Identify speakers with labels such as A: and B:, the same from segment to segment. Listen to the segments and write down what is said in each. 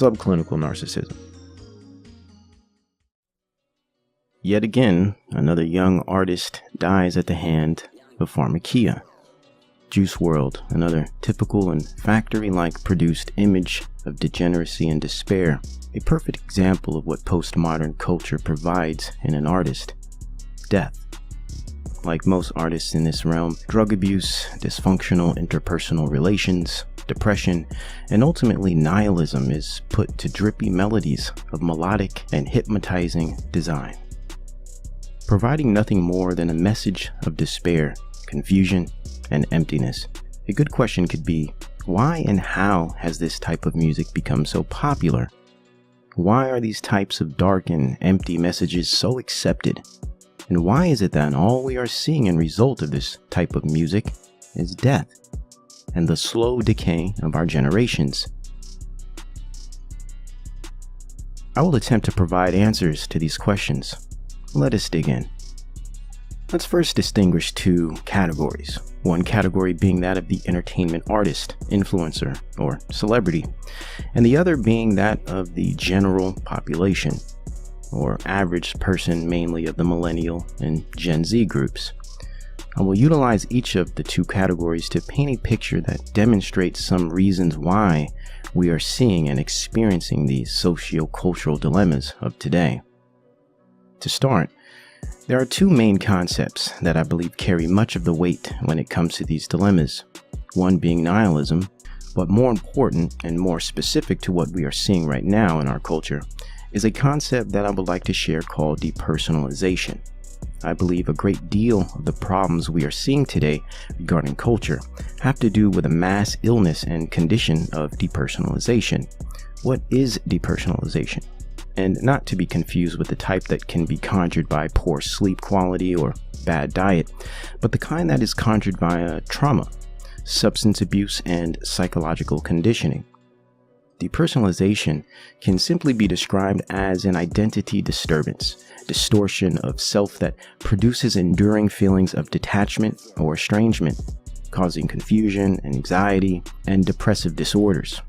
A: Subclinical narcissism. Yet again, another young artist dies at the hand of pharmakia. Juice WRLD, another typical and factory-like produced image of degeneracy and despair, a perfect example of what postmodern culture provides in an artist: death. Like most artists in this realm, drug abuse, dysfunctional interpersonal relations, depression, and ultimately nihilism is put to drippy melodies of melodic and hypnotizing design, providing nothing more than a message of despair, confusion, and emptiness. A good question could be, why and how has this type of music become so popular? Why are these types of dark and empty messages so accepted? And why is it that all we are seeing in result of this type of music is death and the slow decay of our generations? I will attempt to provide answers to these questions. Let us dig in. Let's first distinguish two categories. One category being that of the entertainment artist, influencer, or celebrity, and the other being that of the general population, or average person, mainly of the millennial and Gen Z groups. I will utilize each of the two categories to paint a picture that demonstrates some reasons why we are seeing and experiencing these socio-cultural dilemmas of today. To start, there are two main concepts that I believe carry much of the weight when it comes to these dilemmas. One being nihilism, but more important and more specific to what we are seeing right now in our culture is a concept that I would like to share called depersonalization. I believe a great deal of the problems we are seeing today regarding culture have to do with a mass illness and condition of depersonalization. What is depersonalization? And not to be confused with the type that can be conjured by poor sleep quality or bad diet, but the kind that is conjured via trauma, substance abuse, and psychological conditioning. Depersonalization can simply be described as an identity disturbance, distortion of self that produces enduring feelings of detachment or estrangement, causing confusion, anxiety, and depressive disorders.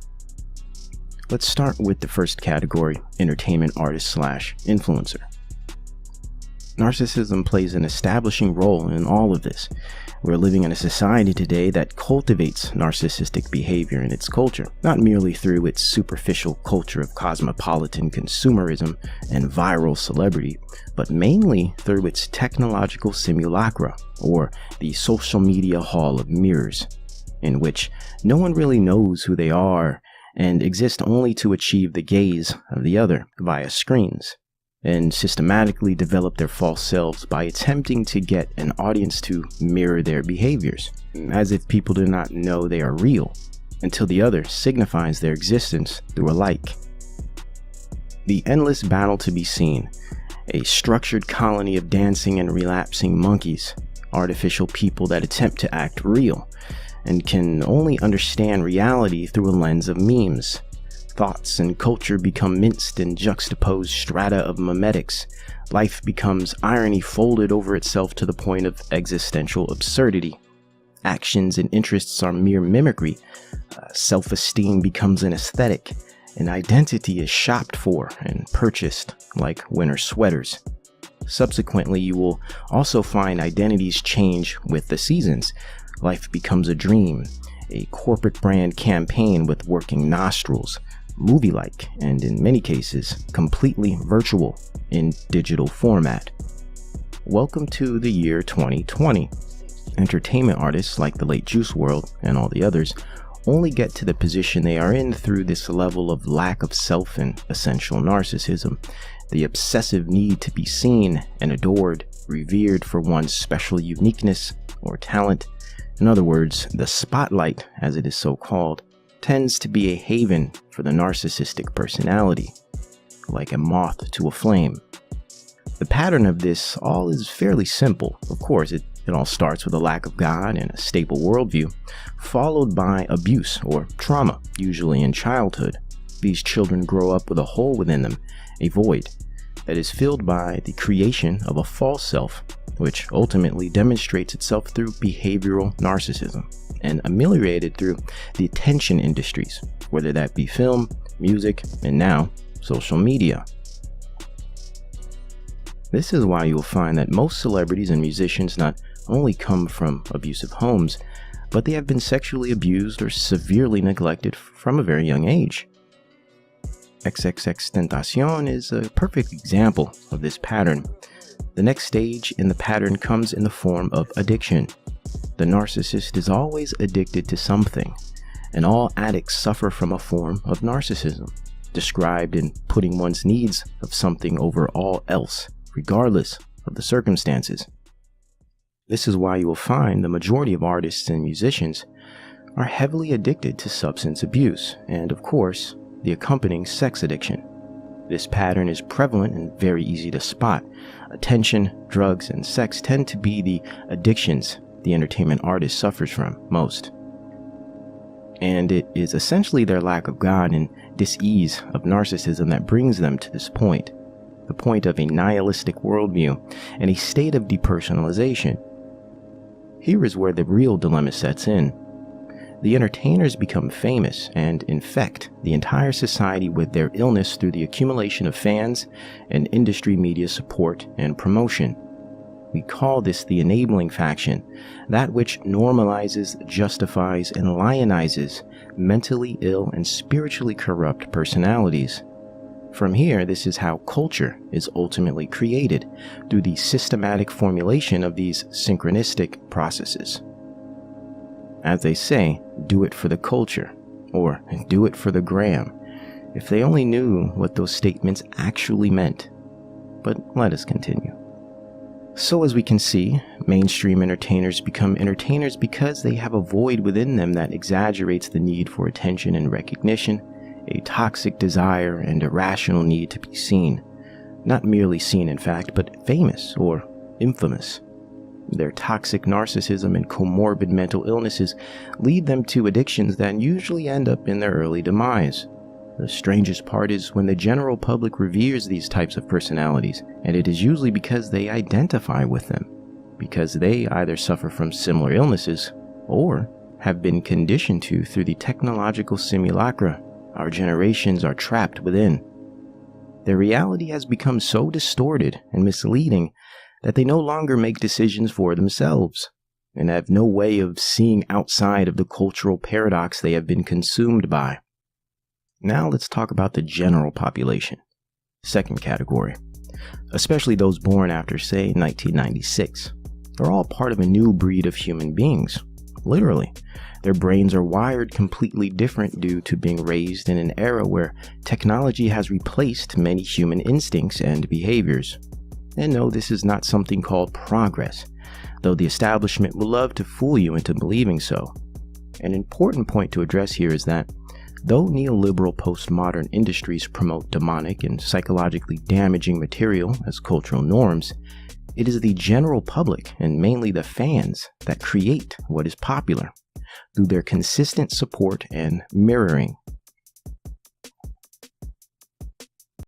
A: Let's start with the first category, entertainment artist / influencer. Narcissism plays an establishing role in all of this. We're living in a society today that cultivates narcissistic behavior in its culture, not merely through its superficial culture of cosmopolitan consumerism and viral celebrity, but mainly through its technological simulacra, or the social media hall of mirrors, in which no one really knows who they are and exist only to achieve the gaze of the other via screens, and systematically develop their false selves by attempting to get an audience to mirror their behaviors, as if people do not know they are real, until the other signifies their existence through a like. The endless battle to be seen, a structured colony of dancing and relapsing monkeys, artificial people that attempt to act real, and can only understand reality through a lens of memes. Thoughts and culture become minced and juxtaposed strata of memetics. Life becomes irony folded over itself to the point of existential absurdity. Actions and interests are mere mimicry. Self-esteem becomes an aesthetic. An identity is shopped for and purchased like winter sweaters. Subsequently, you will also find identities change with the seasons. Life becomes a dream, a corporate brand campaign with working nostrils, movie-like, and in many cases, completely virtual in digital format. Welcome to the year 2020. Entertainment artists like the late Juice WRLD and all the others only get to the position they are in through this level of lack of self and essential narcissism, the obsessive need to be seen and adored, revered for one's special uniqueness or talent. In other words, the spotlight, as it is so called, tends to be a haven for the narcissistic personality, like a moth to a flame. The pattern of this all is fairly simple. Of course, it all starts with a lack of God and a stable worldview, followed by abuse or trauma, usually in childhood. These children grow up with a hole within them, a void, that is filled by the creation of a false self, which ultimately demonstrates itself through behavioral narcissism and ameliorated through the attention industries, whether that be film, music, and now social media. This is why you'll find that most celebrities and musicians not only come from abusive homes, but they have been sexually abused or severely neglected from a very young age. XXXTentacion is a perfect example of this pattern. The next stage in the pattern comes in the form of addiction. The narcissist is always addicted to something, and all addicts suffer from a form of narcissism, described in putting one's needs of something over all else, regardless of the circumstances. This is why you will find the majority of artists and musicians are heavily addicted to substance abuse and, of course, the accompanying sex addiction. This pattern is prevalent and very easy to spot. Attention, drugs, and sex tend to be the addictions the entertainment artist suffers from most. And it is essentially their lack of God and dis-ease of narcissism that brings them to this point, the point of a nihilistic worldview and a state of depersonalization. Here is where the real dilemma sets in. The entertainers become famous and infect the entire society with their illness through the accumulation of fans and industry media support and promotion. We call this the enabling faction, that which normalizes, justifies, and lionizes mentally ill and spiritually corrupt personalities. From here, this is how culture is ultimately created, through the systematic formulation of these synchronistic processes. As they say, do it for the culture, or do it for the gram. If they only knew what those statements actually meant. But let us continue. So as we can see, mainstream entertainers become entertainers because they have a void within them that exaggerates the need for attention and recognition, a toxic desire and irrational need to be seen. Not merely seen, in fact, but famous or infamous. Their toxic narcissism and comorbid mental illnesses lead them to addictions that usually end up in their early demise. The strangest part is when the general public reveres these types of personalities, and it is usually because they identify with them, because they either suffer from similar illnesses or have been conditioned to through the technological simulacra our generations are trapped within. Their reality has become so distorted and misleading that they no longer make decisions for themselves and have no way of seeing outside of the cultural paradox they have been consumed by. Now let's talk about the general population. Second category. Especially those born after, say, 1996. They're all part of a new breed of human beings. Literally. Their brains are wired completely different due to being raised in an era where technology has replaced many human instincts and behaviors. And no, this is not something called progress, though the establishment will love to fool you into believing so. An important point to address here is that though neoliberal postmodern industries promote demonic and psychologically damaging material as cultural norms, it is the general public and mainly the fans that create what is popular through their consistent support and mirroring